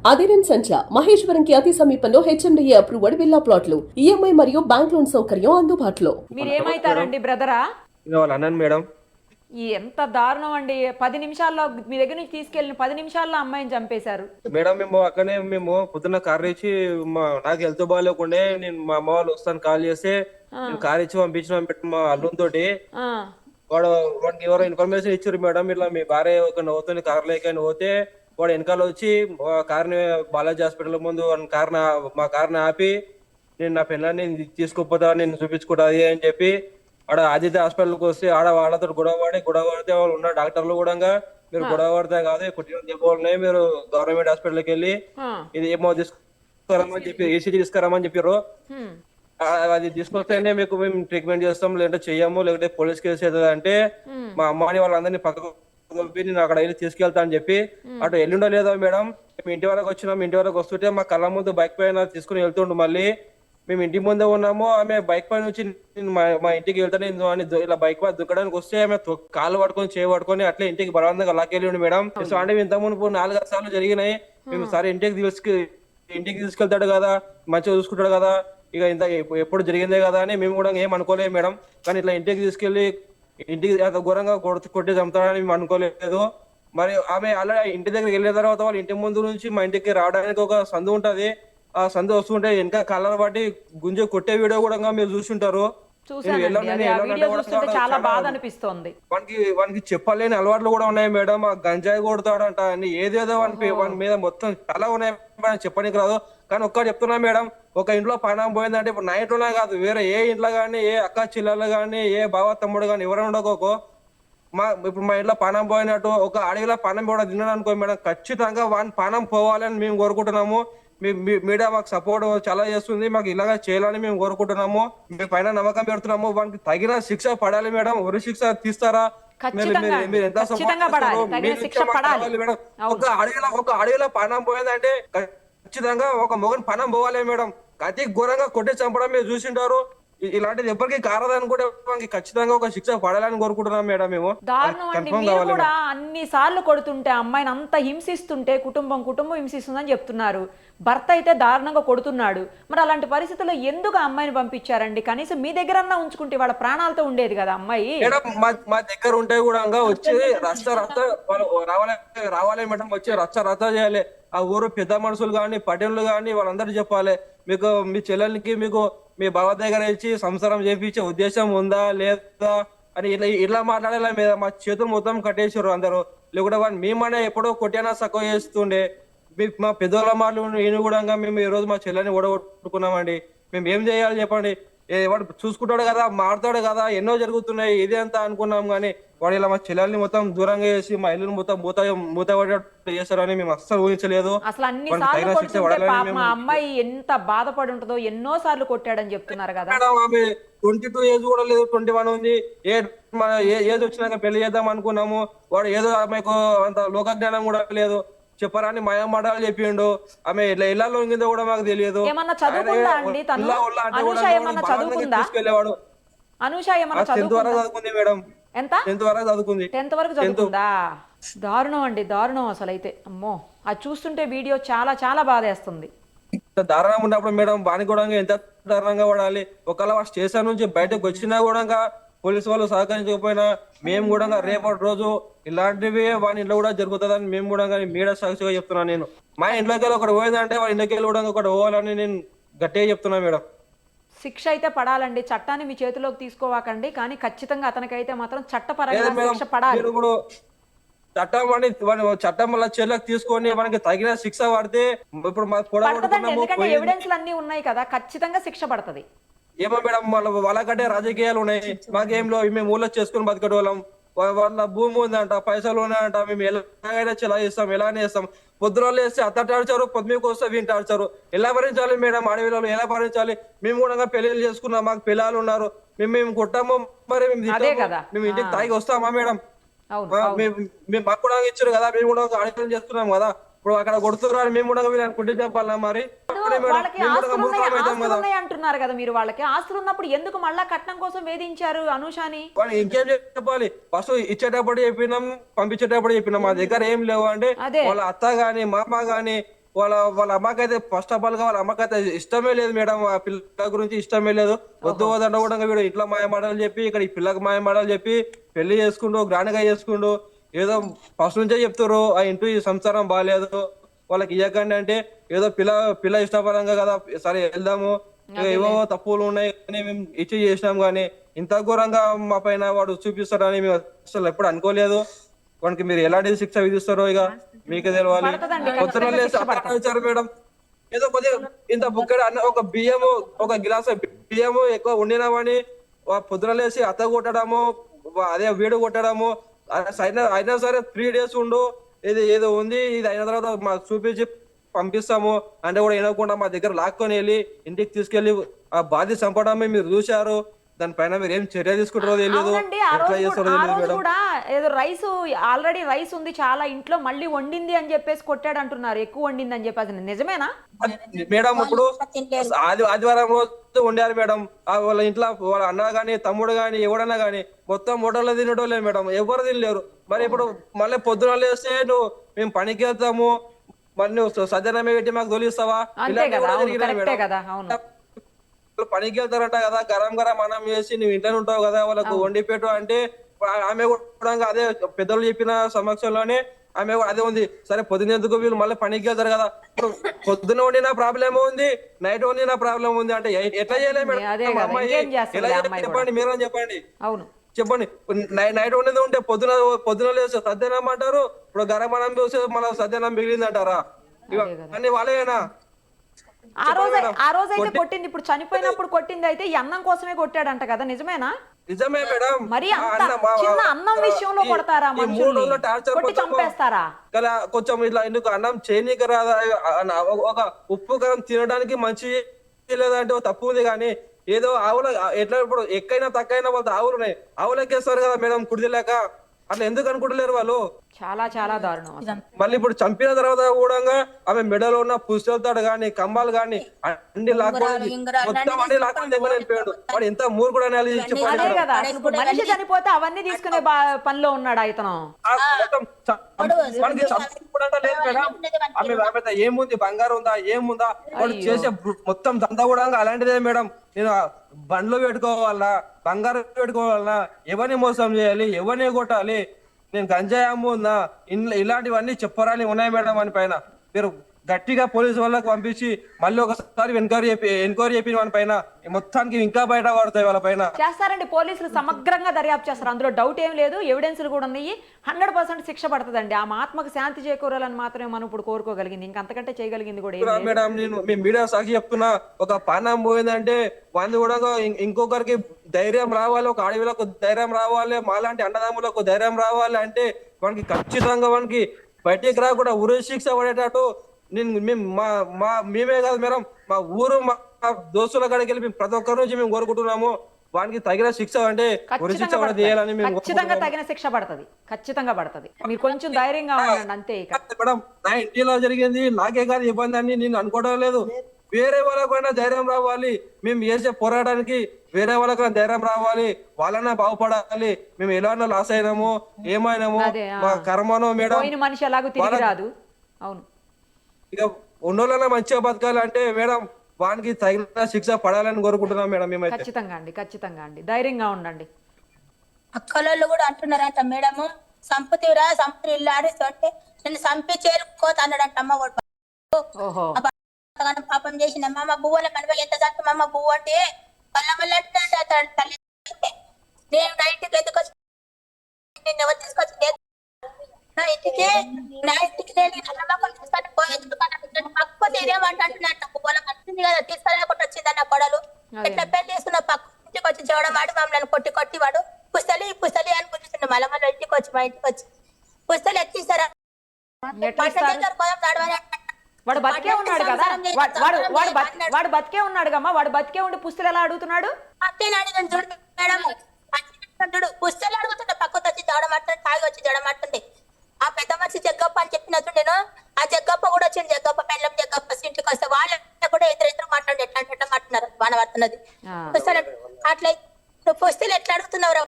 అదిరన్ సంచ మహేశ్వరంకి అతి సమీపంలో HMDA approved villa ప్లాట్లు ఈఎంఐ మరియు బ్యాంక్ లోన్ సౌకర్యం అందుబాటులో. మీరు ఏమైతారండి బ్రదరా? వాళ్ళ అన్నాను మేడం. ఎంత దారుణం అండి. 10 నిమిషాల్లో మీ దగ్గర నుంచి తీసుకెళ్ళిన 10 నిమిషాల్లో అమ్మాయిని చంపేశారు. మేడం మేము అక్కడనే పొద్దున్న కార్ ఇచ్చి నాకు హెల్త్ బాగాలేకుండే నేను మా అమ్మ వాళ్ళు వస్తాను కాల్ చేస్తే నేను కార్ ఇచ్చి పంపించిన మా అల్లుని తోటి వాడికి ఎవరో ఇన్ఫర్మేషన్ ఇచ్చారు మేడం, ఇట్లా మీ భార్య ఒక నవ్వుతుంది కార్ లేకని పోతే వాడు వెనకాల వచ్చి కార్ని బాలాజీ హాస్పిటల్ ముందు మా కార్ని ఆపి నేను నా పిల్లల్ని తీసుకోపోతా నేను చూపించుకుంటా అని చెప్పి ఆడ ఆదిత్య హాస్పిటల్కి వస్తే ఆడ వాళ్ళతో గొడవ పడితే వాళ్ళు ఉన్న డాక్టర్లు కూడా మీరు గొడవ పడితే కాదు కుట్టిన దెబ్బలున్నాయి, మీరు గవర్నమెంట్ హాస్పిటల్కి వెళ్ళి ఇది ఏమో తీసుకురామని చెప్పి ఈసీజీ తీసుకురామని చెప్పారు. అది తీసుకొస్తేనే మీకు మేము ట్రీట్మెంట్ చేస్తాం, లేదంటే చెయ్యము, లేదంటే పోలీస్ కేసు అవుతుంది అంటే మా అమ్మని వాళ్ళందరినీ పక్కకు నేను అక్కడ వెళ్ళి తీసుకెళ్తా అని చెప్పి అటు ఎల్లుండో లేదో మేడం మేము ఇంటి వరకు వచ్చినాం. ఇంటి వరకు వస్తుంటే మా కళ్ళ ముందు బైక్ పైన తీసుకుని వెళ్తుండు. మళ్ళీ మేము ఇంటి ముందే ఉన్నాము, ఆమె బైక్ పైన నుంచి మా ఇంటికి వెళ్తాను ఇలా బైక్ పైన దుక్కడానికి వస్తే ఆమె కాళ్ళు పట్టుకొని చేయి పట్టుకొని అట్లా ఇంటికి బలవంతంగా లాకెళ్ళిండు మేడం. సో అంటే ఇంత మునుపు 4 సార్లు జరిగినాయి. మేము సరే ఇంటికి తీసుకెళ్తాడు కదా, మంచిగా చూసుకుంటాడు కదా, ఇక ఇంత ఎప్పుడు జరిగిందే కదా అని మేము కూడా ఏం అనుకోలేదు మేడం. కానీ ఇట్లా ఇంటికి తీసుకెళ్లి ఇంటికి అంత ఘోరంగా కొట్టి చంపుతాడని మేము అనుకోలేదు. మరి ఆమె అలా ఇంటి దగ్గరికి వెళ్ళిన తర్వాత వాళ్ళ ఇంటి ముందు నుంచి మా ఇంటికి రావడానికి ఒక సందు ఉంటది, ఆ సందు వస్తుంటే ఇంకా కళ్ళను బట్టి గుంజ కొట్టే వీడియో కూడా మీరు చూసుంటారు. వానికి చెప్పలేని అలవాట్లు కూడా ఉన్నాయి మేడం. ఆ గంజాయి కొడతాడంట అని ఏదేదో వాని మీద మొత్తం చాలా ఉన్నాయి చెప్పడానికి రాదు. కానీ ఒక్కటి చెప్తున్నా మేడం, ఒక ఇంట్లో ప్రాణం పోయిందంటే ఇప్పుడు నా ఇంట్లోనే కాదు వేరే ఏ ఇంట్లో కానీ ఏ అక్క చెల్లెలు కానీ ఏ బావ తమ్ముడు కానీ ఎవరైనా ఉండకోకో ఇప్పుడు మా ఇంట్లో ప్రాణం పోయినట్టు ఒక అడవిలో ప్రాణం కూడా తిన్నాను అనుకో మేడం, ఖచ్చితంగా వాని ప్రాణం పోవాలని మేము కోరుకుంటున్నాము. మీడియా మాకు సపోర్ట్ చాలా చేస్తుంది, మాకు ఇలాగా చేయాలని మేము కోరుకుంటున్నాము. మీ పైన నమ్మకం పెడుతున్నాము. వానికి తగిన శిక్ష పడాలి మేడం. ఉరి శిక్ష తీస్తారా? మీరు ఎంత మేడం? ఒక అడవిలో ప్రాణం పోయిందంటే ఖచ్చితంగా ఒక మొగన్ పనం పోవాలి మేడం. అతి ఘోరంగా కొట్టి చంపడం మీరు చూసింటారు. ఇలాంటిది ఎవరికి కారదని కూడా ఖచ్చితంగా ఒక శిక్ష పడాలని కోరుకుంటున్నాం మేడం. మేము దారుణం అండి. మీరు కూడా అన్ని సార్లు కొడుతుంటే అమ్మాయిని అంత హింసిస్తుంటే కుటుంబం హింసిస్తుందని చెప్తున్నారు. భర్త అయితే దారుణంగా కొడుతున్నాడు. మరి అలాంటి పరిస్థితుల్లో ఎందుకు అమ్మాయిని పంపించారండి? కనీసం మీ దగ్గర అన్నా ఉంచుకుంటే వాళ్ళ ప్రాణాలతో ఉండేది కదా అమ్మాయి. మా దగ్గర ఉంటే కూడా వచ్చి రచ్చ రావాలి మేడం, వచ్చి రచ్చ చేయాలి. ఆ ఊరు పెద్ద మనుషులు కానీ పటేన్లు కానీ వాళ్ళందరూ చెప్పాలి, మీకు మీ చెల్లెలకి మీకు మీ బావ దగ్గర ఇచ్చి సంసారం చేపించే ఉద్దేశం ఉందా లేదా అని ఇట్లా మాట్లాడేలా మీద మా చేతులు మొత్తం కట్టేసారు అందరూ. లేకుంటే వాడిని మేమనే ఎప్పుడో కొట్టైనా సక్కువ చేస్తుండే. మా పెద్దోళ్ళ మాటలు నేను కూడా మేము ఈ రోజు మా చెల్లెని ఓడగొట్టుకున్నామండి. మేము ఏం చేయాలి చెప్పండి? వాడు చూసుకుంటాడు కదా, మారుతాడు కదా, ఎన్నో జరుగుతున్నాయి ఇదే అంతా అనుకున్నాం. కానీ వాడు ఇలా మా చెల్లెల్ని మొత్తం దూరంగా చేసి మా ఇల్లుని మొత్తం మూతపడేటట్టు చేస్తారని మేము అస్సలు ఊహించలేదు. అసలు అన్ని సార్లు మా అమ్మాయి ఎంత బాధపడి ఉంటుందో, ఎన్నో సార్లు కొట్టాడని చెప్తున్నారు కదా. ఆమె 22 ఏజ్ కూడా లేదు, 21 ఉంది. ఏజ్ వచ్చినాక పెళ్లి చేద్దాం అనుకున్నాము. వాడు ఏదో ఆమెకు అంత లోక జ్ఞానం కూడా లేదు, చెప్పరాని మాయం మాటలు చెప్పిండు. ఆమె ఇట్లా ఇళ్లలో ఉందో కూడా మాకు తెలియదు. తీసుకెళ్లేవాడు. చదువుకుంది మేడం. ఎంత? 10th వరకు చదువుకుంది. 10th వరకు చదువుకుందా? దారుణం అండి, దారుణం అసలు. అయితే అమ్మో, అది చూస్తుంటే వీడియో చాలా చాలా బాధేస్తుంది. దారుణంగా ఉన్నప్పుడు మేడం వాని కూడా ఎంత దారుణంగా పడాలి. ఒకవేళ స్టేషన్ నుంచి బయటకు వచ్చినా కూడా పోలీసు వాళ్ళు సహకరించకపోయినా మేము కూడా రేపటి రోజు ఇలాంటివి వాని ఇంట్లో కూడా జరుగుతుందని మేము కూడా మీడియా సాక్షిగా చెప్తున్నాను. నేను మా ఇంట్లోకి వెళ్ళి ఒకటి పోయిందంటే వాళ్ళ ఇంట్లోకి వెళ్ళి కూడా ఒకటి పోవాలని నేను గట్టిగా చెప్తున్నా మేడం. శిక్ష అయితే పడాలండి. చట్టాన్ని మీ చేతిలోకి తీసుకోవాకండి, కానీ ఖచ్చితంగా అతనికైతే మాత్రం చట్టపరంగా శిక్ష పడాలి. చట్టం వల్ల చేతిలోకి తీసుకొని మనకి తగిన శిక్ష పడితే ఇప్పుడు ఎందుకంటే ఎవిడెన్స్లు అన్ని ఉన్నాయి కదా, ఖచ్చితంగా శిక్ష పడుతుంది. ఏమో మేడం వాళ్ళకంటే రాజకీయాలు ఉన్నాయి, మాకేంలో మేము ఊళ్ళో చేసుకుని బతకడం. వాళ్ళ భూమి ఉందంట, పైసలు ఉన్నాయంట, మేము ఎలాగైనా చెలాయిస్తాం, ఎలాగైనా చేస్తాం. పొద్దున వేస్తే అత్తాడ్చారు, పొద్దుకు వస్తే వింటాడ్చారు. ఎలా భరించాలి మేడం? అడవిలో ఎలా భరించాలి? మేము కూడా పెళ్లిళ్ళు చేసుకున్నాం, మాకు పిల్లలు ఉన్నారు, మేము కొట్టాము, మరి మేము ఇంటికి తాగి వస్తామా మేడం? మాకు కూడా ఇచ్చారు కదా, మేము కూడా ఆలోచన చేస్తున్నాం కదా. ఇప్పుడు అక్కడ కొడుతున్నారు, మేము కూడా కుట్టి చెప్పాలా? మరి అంటున్నారు కదా మీరు, వాళ్ళకి ఆస్తులు ఉన్నప్పుడు ఎందుకు మళ్ళా కట్నం కోసం వేధించారు అనూషాని? ఇంకేం చెప్పాలి? ఫస్ట్ ఇచ్చేటప్పుడు చెప్పినాం, పంపించేటప్పుడు చెప్పినాం, మా దగ్గర ఏం లేవు అంటే వాళ్ళ అత్త గాని మామ గాని వాళ్ళ అమ్మకైతే ఫస్ట్ ఆఫ్ ఆల్ గా వాళ్ళ అమ్మకైతే ఇష్టమే లేదు మేడం, ఆ పిల్ల గురించి ఇష్టమే లేదు. వద్దు వద్దంటే కూడా వీడు ఇంట్లో మాయ మాటలు చెప్పి ఇక్కడ ఈ పిల్లకి మాయ మాటలు చెప్పి పెళ్లి చేసుకుంటూ గ్రాండ్ గా చేసుకుంటూ ఏదో ఫస్ట్ నుంచే చెప్తారు ఆ ఇంటూ ఈ సంసారం బాగాలేదు వాళ్ళకి ఇవ్వకండి అంటే ఏదో పిల్ల ఇష్టపరంగా కదా సరే వెళ్దాము, ఏవో తప్పులు ఉన్నాయి కానీ మేము ఇచ్చి చేసినాం కానీ ఇంత ఘోరంగా మా పైన వాడు చూపిస్తాడని మేము అసలు ఎప్పుడు అనుకోలేదు. వానికి మీరు ఎలాంటి శిక్ష విధిస్తారో ఇక మీకే తెలవాలి. పడతదండి, పొద్దున ఖచ్చితంగా లేసి శిక్ష అక్కడ పడతది. వచ్చారు మేడం, ఏదో కొద్దిగా ఇంత బుక్కడు అన్న ఒక బియ్యము ఒక గిలాస బియ్యము ఎక్కువ వండినామని పొద్దున లేసి అత్త కొట్టడము అదే వీడు కొట్టడము అయినా సరే 3 days ఉండు ఇది ఏదో ఉంది ఇది అయిన తర్వాత మాకు చూపించి పంపిస్తాము అంటే కూడా వినకుండా మా దగ్గర లాక్కొని వెళ్ళి ఇంటికి తీసుకెళ్లి ఆ బాధ్యత చంపడమే మీరు చూశారు. దానిపైన మీరు ఏం చర్య తీసుకుంటారో తెలియదు, అవునండి, ఆ ఎట్లా రోజు చేస్తారో ఆ తెలియదు రోజు మేడం. కూడా ఏదో ఆల్రెడీ రైస్ ఉంది చాలా ఇంట్లో, మళ్ళీ వండింది అని చెప్పేసి కొట్టాడు అంటున్నారు, ఎక్కువ వండింది అని చెప్పేసి. నిజమేనా? మేడం ఇప్పుడు ఆదివారం రోజు వండారు మేడం, వాళ్ళ ఇంట్లో వాళ్ళ అన్న గాని తమ్ముడు గాని ఎవడన్నా గాని మొత్తం హోటల్లో తినటోలే మేడం, ఎవరు తినలేరు. మరి ఇప్పుడు మళ్ళీ పొద్దున లేస్తే మేము పనికి వెళ్తాము మరి నువ్వు సజ్జనమే పెట్టి మాకు తొలిస్తావా? అంతే కదా, అవును, కరెక్టే కదా, అవును. పనికి వెళ్తారంట కదా, గరం అన్నం చేసి నువ్వు ఇంట్లోనే ఉంటావు కదా వాళ్ళకు వండి పెట్టు అంటే ఆమె కూడా అదే పెద్దలు చెప్పిన సమక్షంలోనే ఆమె అదే ఉంది. సరే పొద్దున ఎందుకు వీళ్ళు మళ్ళీ పనికి వెళ్తారు కదా, ఇప్పుడు పొద్దున వండిన ప్రాబ్లం ఉంది నైట్ వండిన ప్రాబ్లం ఉంది అంటే ఎట్లా చేయలేదు అదే మేడం? కదా, అమ్మాయి ఇంకేం చేస్తుంది ఎలా ఆ అమ్మాయి కూడా. చెప్పండి, మీరని చెప్పండి. అవును, చెప్పండి. నైట్ వండేది ఉంటే పొద్దున లేస్తే సద్యనం అంటారు, ఇప్పుడు గరం అన్నం చూస్తే మళ్ళీ సద్యనం మిగిలింది అంటారా? ఇవన్నీ వాళ్ళేనా? ఆ రోజు అయితే కొట్టింది, ఇప్పుడు చనిపోయినప్పుడు కొట్టింది అయితే ఈ అన్నం కోసమే కొట్టాడంట కదా, నిజమేనా? నిజమే మేడం. మరి అంత చిన్న అన్నం విషయంలో కొడతారా మనుషుల్ని? కొట్టి చంపేస్తారా? కదా కొంచెం ఇట్లా ఎందుకు అన్నం చేయనీకి రాదా, ఒక ఉప్పు కారం తినడానికి మంచి లేదంటే తప్పు ఉంది కానీ ఏదో ఆవుల ఎట్లా ఇప్పుడు ఎక్కైనా తక్కైనా వాళ్ళతో ఆవులు ఉన్నాయి, ఆవులకేస్తారు కదా మేడం కుడిది లేక, అట్లా ఎందుకు అనుకుంటలేరు వాళ్ళు? చాలా చాలా దారుణం అసలు. మళ్ళీ ఇప్పుడు చంపిన తర్వాత కూడా ఆమె మెడలో ఉన్న పుస్తకాలు గాని కమ్మాలు గాని అన్ని లాక్కొని మొత్తం అన్ని లాక్కొని దగ్గర వెళ్ళిపోయాడు. వాడు ఎంత మూర్ఖుడు అని చెప్పాడు. అదే కదా, అసలు ఇప్పుడు మనిషి చనిపోతే అవన్నీ తీసుకునే పనిలో ఉన్నాడు ఇతను. వాడికి చంపుకుంటా లేదు మేడం, ఆమె ఏముంది బంగారం ఉందా ఏముందా వాడు చేసే మొత్తం దందా కూడా అలాంటిదే మేడం. నేను బండ్లు పెట్టుకోవాలా బంగారం పెట్టుకోవాలన్నా ఎవరిని మోసం చేయాలి ఎవరిని కొట్టాలి నేను గంజాయి అమ్ముందా ఇలాంటివన్నీ చెప్పరాని ఉన్నాయి మేడం. అని పైన మీరు గట్టిగా పోలీసు వాళ్ళకి పంపించి మళ్ళీ ఒకసారి ఎంక్వైరీ చెప్పిన వాని పైన మొత్తానికి ఇంకా బయట పడతాయి వాళ్ళ పైన. చేస్తారండి పోలీసులు, సమగ్రంగా దర్యాప్తు చేస్తారు, అందులో డౌట్ ఏం లేదు, ఎవిడెన్స్లు కూడా ఉన్నాయి. 100% శిక్ష పడుతుందండి. ఆ ఆత్మకు శాంతి చేకూరాలని మాత్రమే మనం ఇప్పుడు కోరుకోగలిగింది, ఇంకంతకంటే చేయగలిగింది కూడా ఏం లేదు. మేడం నేను మీ మీడియా సాక్షి చెప్తున్నా, ఒక పానం పోయిందంటే వాడిని కూడా ఇంకొకరికి ధైర్యం రావాలి, ఒక అడవిలకు ధైర్యం రావాలి, మాలాంటి అన్నదమ్ములకు ధైర్యం రావాలి అంటే వానికి ఖచ్చితంగా వానికి బయటికి రాకుండా ఉరి శిక్ష పడేటట్టు మేమే కాదు మేడం మా ఊరు మా దోస్తుల కాడికి వెళ్ళి ప్రతి ఒక్కరి నుంచి మేము కోరుకుంటున్నాము వానికి తగిన శిక్ష అంటే ఉరి శిక్ష చేయాలని మేము ఖచ్చితంగా తగిన శిక్ష పడుతుంది, ఖచ్చితంగా పడుతుంది. మీరు కొంచెం ధైర్యంగా ఉండండి అంతే. మేడం నా ఇంటిలో జరిగింది నాకే కాదు ఇబ్బంది అని నేను అనుకోవడం లేదు, వేరే వాళ్ళకైనా ధైర్యం రావాలి, మేము చేసే పోరాటానికి వేరే వాళ్ళకైనా ధైర్యం రావాలి, వాళ్ళైనా బాగుపడాలి. మేము ఎలా లాస్ అయినాము ఏమైనాము మా కర్మనో మేడం, మనిషి ఎలాగో తిరిగి రాదు. అవును, ఇక ఉన్నోళ్ళైనా మంచిగా బతకాలంటే మేడం వానికి తగిన శిక్ష పడాలని కోరుకుంటున్నాం మేడం. మేము ఖచ్చితంగా అండి, ఖచ్చితంగా అండి, ధైర్యంగా ఉండండి. అక్కలోళ్ళు కూడా అంటున్నారంట మేడము సంపతిరా సంపతి ఇల్లు ఆడిస్తుంటే నేను చంపి చేరుకోత అన్నాడంట అమ్మ కూడా. పాపం చేసిన అమ్మ బువ్వల మనవ ఎంత చంప అమ్మ బువ్వ అంటే మళ్ళా మళ్ళీ తల్లి నేను నైట్కి ఎందుకు వచ్చి నేను ఎవరు తీసుకొచ్చి నా ఇంటికి పక్కన ఇదేమంటున్నట్టు బువ్వల కట్టింది కదా తీసుకెళ్ళకుండా వచ్చిందన్న కొడలు ఎట్లా పెళ్లి చేసుకున్న పక్క ఇంటికి వచ్చి చూడడం వాడు మమ్మల్ని కొట్టి వాడు పుస్తలి అని కూర్చుండే మళ్ళీ మళ్ళీ ఇంటికి వచ్చి మా ఇంటికి వచ్చి పుస్తలు ఎత్తిస్తారా వాడు బతికే ఉన్నాడు కదా, వాడు బతికే ఉన్నాడు కమ్మా, వాడు బతికే ఉండి పుస్తలు ఎలా అడుగుతున్నాడు? అంతేనాడు నేను చూడు మేడం చూడు పుస్తలు అడుగుతుండే పక్కకు వచ్చి చూడమంటుండే తాగి వచ్చి చూడమంటుండే. ఆ పెద్ద మనిషి జగ్గప్ప అని చెప్పినట్టు నేను ఆ జగ్గప్ప కూడా వచ్చింది, జగ్గప్ప పెళ్ళం జగ్గప్ప ఇంటికి వస్తే వాళ్ళ కూడా ఇద్దరు మాట్లాడి ఎట్లా మాట్లాడుతున్నారు బాణ పడుతున్నది పుస్తలు అట్లా. నువ్వు పుస్తలు ఎట్లా అడుగుతున్నావు,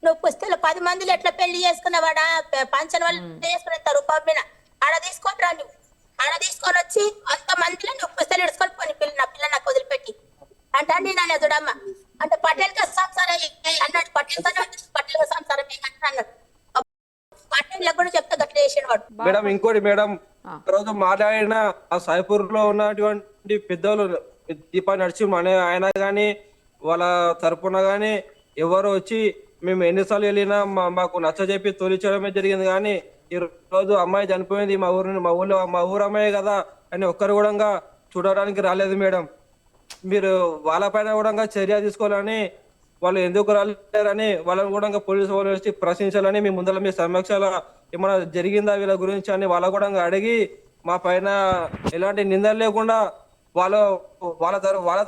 నువ్వు పుస్తలు 10 మందిలో ఎట్లా పెళ్లి చేసుకున్నావాడా పంచన వాళ్ళు చేసుకునేస్తారు రూపాయి మీద ఆడ తీసుకుంటారా నువ్వు ఆడ తీసుకొని వచ్చి అంత మందిలో నువ్వు పుస్తలు ఇడుచుకొని పోని పిల్ల నా పిల్ల నాకు వదిలిపెట్టి అంటే నేను అనే చూడమ్మ అంటే పటేల్ కా సంసారం అన్నాడు, పటేల్ కా సంసారం అన్నాడు. పటేల్ కూడా చెప్తే గట్ల చేసిన వాడు. మేడం ఇంకోటి మేడం, తర్వాత మాట్లాడిన ఆ సాయిపూర్ లో ఉన్నటువంటి పెద్దలు దీపా నరసింహ అనే ఆయన గాని వాళ్ళ తరపున గాని ఎవరు వచ్చి మేము ఎన్నిసార్లు వెళ్ళినా మాకు నచ్చ చెప్పి తోలించడమే జరిగింది. కానీ ఈ రోజు అమ్మాయి చనిపోయింది, మా ఊరు అమ్మాయి కదా అని ఒక్కరు కూడా చూడడానికి రాలేదు మేడం. మీరు వాళ్ళపైన కూడా చర్య తీసుకోవాలని, వాళ్ళు ఎందుకు రాలేరని వాళ్ళని కూడా పోలీసు వాళ్ళు వచ్చి ప్రశ్నించాలని మీ ముందర మీ సమక్షాల ఏమైనా జరిగిందా వీళ్ళ గురించి అని వాళ్ళ కూడా అడిగి మా పైన ఎలాంటి నిందలు లేకుండా వాళ్ళ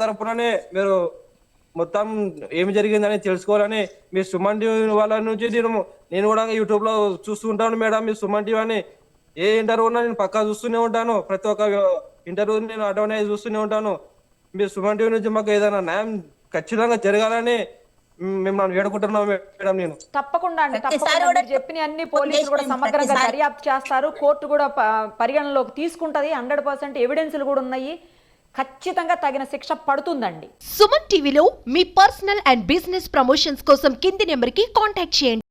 తరపుననే మీరు మొత్తం ఏమి జరిగిందని తెలుసుకోవాలని మీ సుమన్ టీవీ వాళ్ళ నుంచి నేను కూడా యూట్యూబ్ లో చూస్తూ ఉంటాను మేడం. మీ సుమన్ టీవీ అని ఏ ఇంటర్వ్యూ ఉన్నా నేను పక్కా చూస్తూనే ఉంటాను, ప్రతి ఒక్క ఇంటర్వ్యూ నేను అటోనే చూస్తూనే ఉంటాను. మీ సుమన్ టీవీ నుంచి మాకు ఏదైనా న్యాయం ఖచ్చితంగా జరగాలని మిమ్మల్ని వేడుకుంటున్నాం మేడం. నేను తప్పకుండా అండి, తప్పకుండా మీరు చెప్పిన అన్ని పోలీసులు కూడా సమగ్రంగా దర్యాప్తు చేస్తారు, కోర్టు కూడా పరిగణనలోకి తీసుకుంటది. 100% ఎవిడెన్స్లు కూడా ఉన్నాయి, ఖచ్చితంగా తగిన శిక్ష పడుతుందండి. సుమన్ టీవీలో మీ పర్సనల్ అండ్ బిజినెస్ ప్రమోషన్స్ కోసం కింది నెంబర్కి కాంటాక్ట్ చేయండి.